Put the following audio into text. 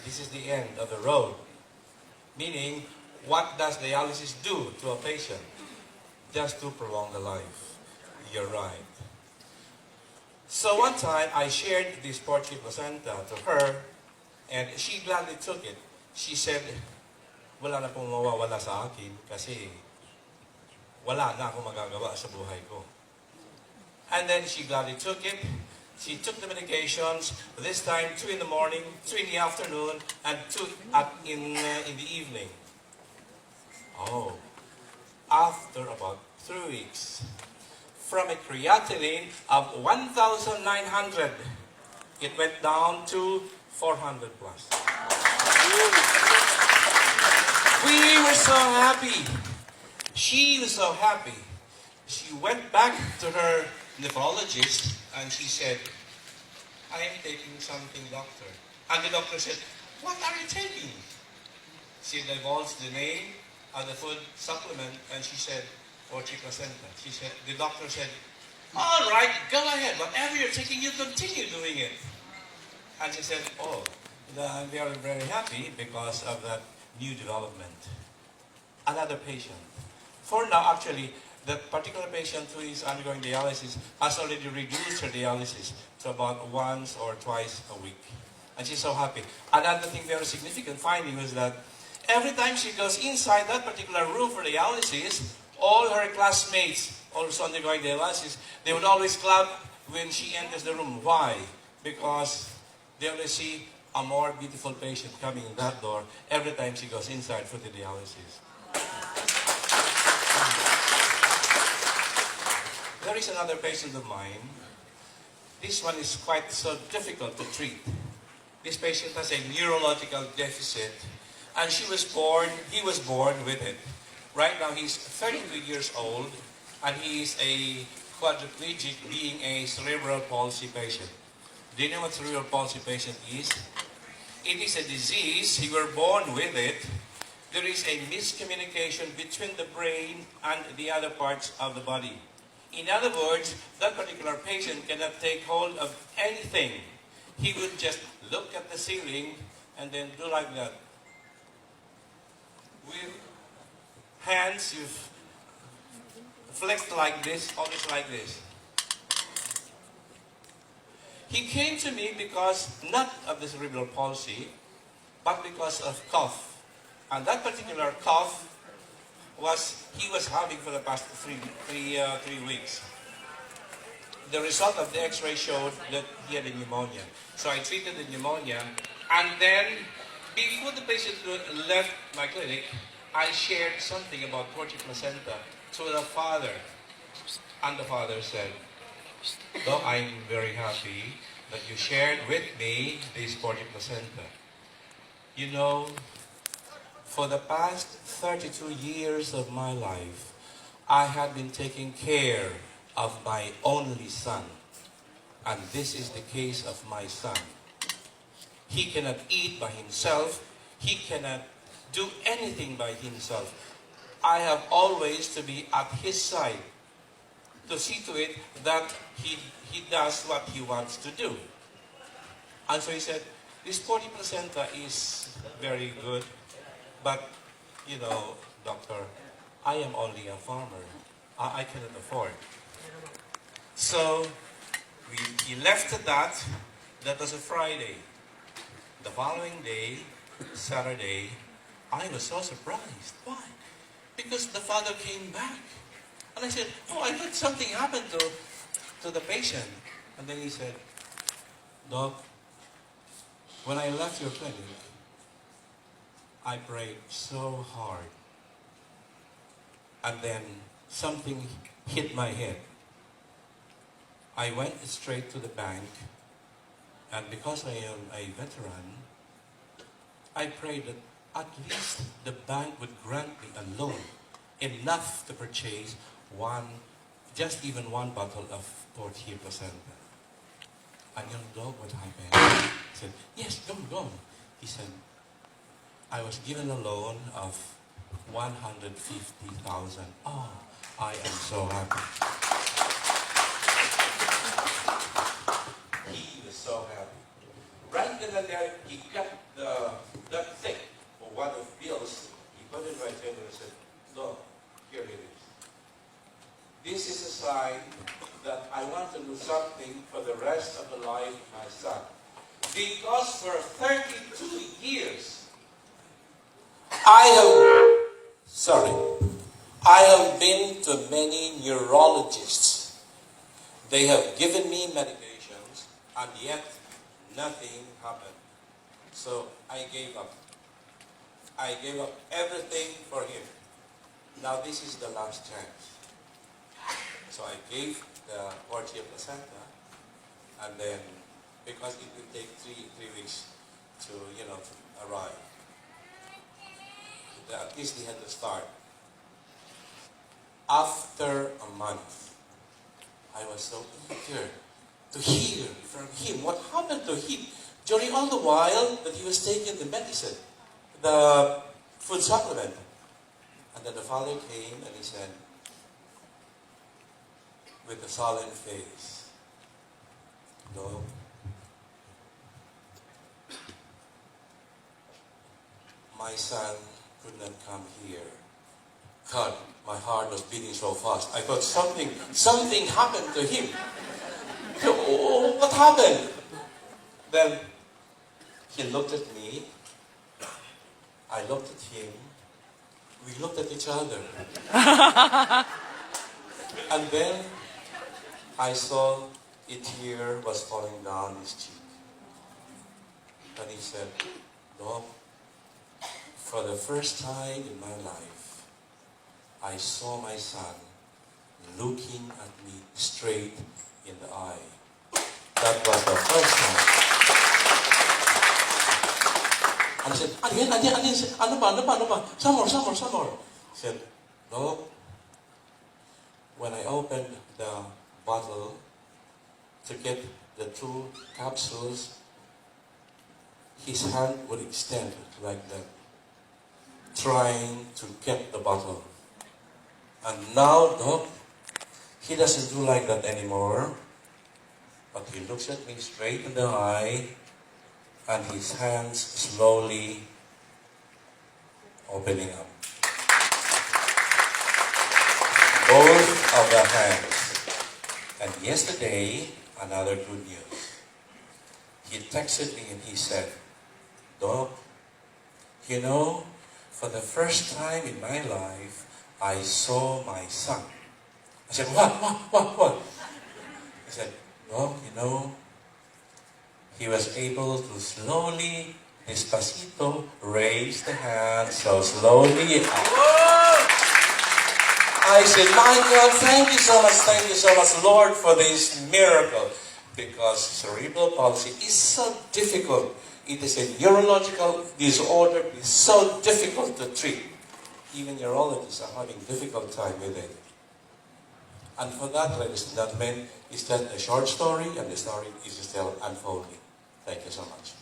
this is the end of the road. Meaning, what does dialysis do to a patient? Just to prolong the life. You're right. So one time, I shared this Purtier Placenta to her, and she gladly took it. She said, wala na pong mawawala sa akin kasi wala na akong magagawa sa buhay ko. And then she gladly took it. She took the medications, this time 2 in the morning, 2 in the afternoon, and 2 in the evening. Oh, after about 3 weeks, from a creatinine of 1,900, it went down to 400 plus. We were so happy. She was so happy. She went back to her nephrologist and she said, I am taking something, doctor. And the doctor said, what are you taking? She divulged the name of the food supplement and she said, Purtier Placenta. She said, the doctor said, all right, go ahead. Whatever you're taking, you continue doing it. And she said, oh, we are very happy because of that new development. Another patient. For now, actually, that particular patient who is undergoing dialysis has already reduced her dialysis to about once or twice a week. And she's so happy. Another thing, very significant finding was that every time she goes inside that particular room for dialysis, all her classmates also undergoing dialysis, they would always clap when she enters the room. Why? Because they always see a more beautiful patient coming in that door every time she goes inside for the dialysis. There is another patient of mine. This one is quite so difficult to treat. This patient has a neurological deficit, and he was born with it. Right now he's 32 years old, and he is a quadriplegic, being a cerebral palsy patient. Do you know what cerebral palsy patient is? It is a disease, you were born with it. There is a miscommunication between the brain and the other parts of the body. In other words, that particular patient cannot take hold of anything. He would just look at the ceiling and then do like that. With hands, you flex like this, always like this. He came to me because not of the cerebral palsy, but because of cough. And that particular cough he was having for the past three weeks. The result of the x-ray showed that he had a pneumonia. So I treated the pneumonia, and then before the patient left my clinic, I shared something about Purtier Placenta to the father. And the father said, though I'm very happy that you shared with me this Purtier Placenta. You know, for the past 32 years of my life, I had been taking care of my only son. And this is the case of my son. He cannot eat by himself. He cannot do anything by himself. I have always to be at his side to see to it that he does what he wants to do. And so he said, this Purtier Placenta is very good, but, you know, doctor, I am only a farmer. I cannot afford. So he left that. That was a Friday. The following day, Saturday, I was so surprised. Why? Because the father came back. And I said, oh, I heard something happened to the patient. And then he said, Doc, when I left your clinic, I prayed so hard. And then something hit my head. I went straight to the bank, and because I am a veteran, I prayed that at least the bank would grant me a loan enough to purchase just even one bottle of Purtier Placenta. And you know what happened? I said, yes, go. He said, I was given a loan of 150,000. Oh, I am so happy. He was so happy. right then and there, he cut that thick wad of bills. He put it right there and said, "Look, here it is. This is a sign that I want to do something for the rest of the life of my son. Because for 32 years, I have been to many neurologists. They have given me medications, and yet nothing happened. So I gave up. I gave up everything for him. Now this is the last chance." So I gave the Purtier Placenta, and then, because it will take three weeks to arrive, at least he had to start. After a month, I was so eager to hear from him what happened to him during all the while that he was taking the medicine, the food supplement. And then the father came and he said, with a solemn face, "No, my son could not come here." God, my heart was beating so fast. I thought something happened to him. Oh, what happened? Then he looked at me. I looked at him. We looked at each other. And then I saw a tear was falling down his cheek. And he said, "Doc, for the first time in my life, I saw my son looking at me straight in the eye. That was the first time." And I said, ano ba? Some more. He said, "Doc, when I opened the bottle to get the 2 capsules, his hand would extend like that, trying to get the bottle. And now, Doc, he doesn't do like that anymore, but he looks at me straight in the eye, and his hands slowly opening up. Both of the hands. And yesterday, another good news. He texted me and he said, "Doc, for the first time in my life, I saw my son." I said, What? He said, "Doc, he was able to slowly, despacito, raise the hand so slowly up." I said, "My God, thank you so much, Lord, for this miracle." Because cerebral palsy is so difficult. It is a neurological disorder. It's so difficult to treat. Even neurologists are having difficult time with it. And for that, ladies and gentlemen, is that a short story, and the story is still unfolding. Thank you so much.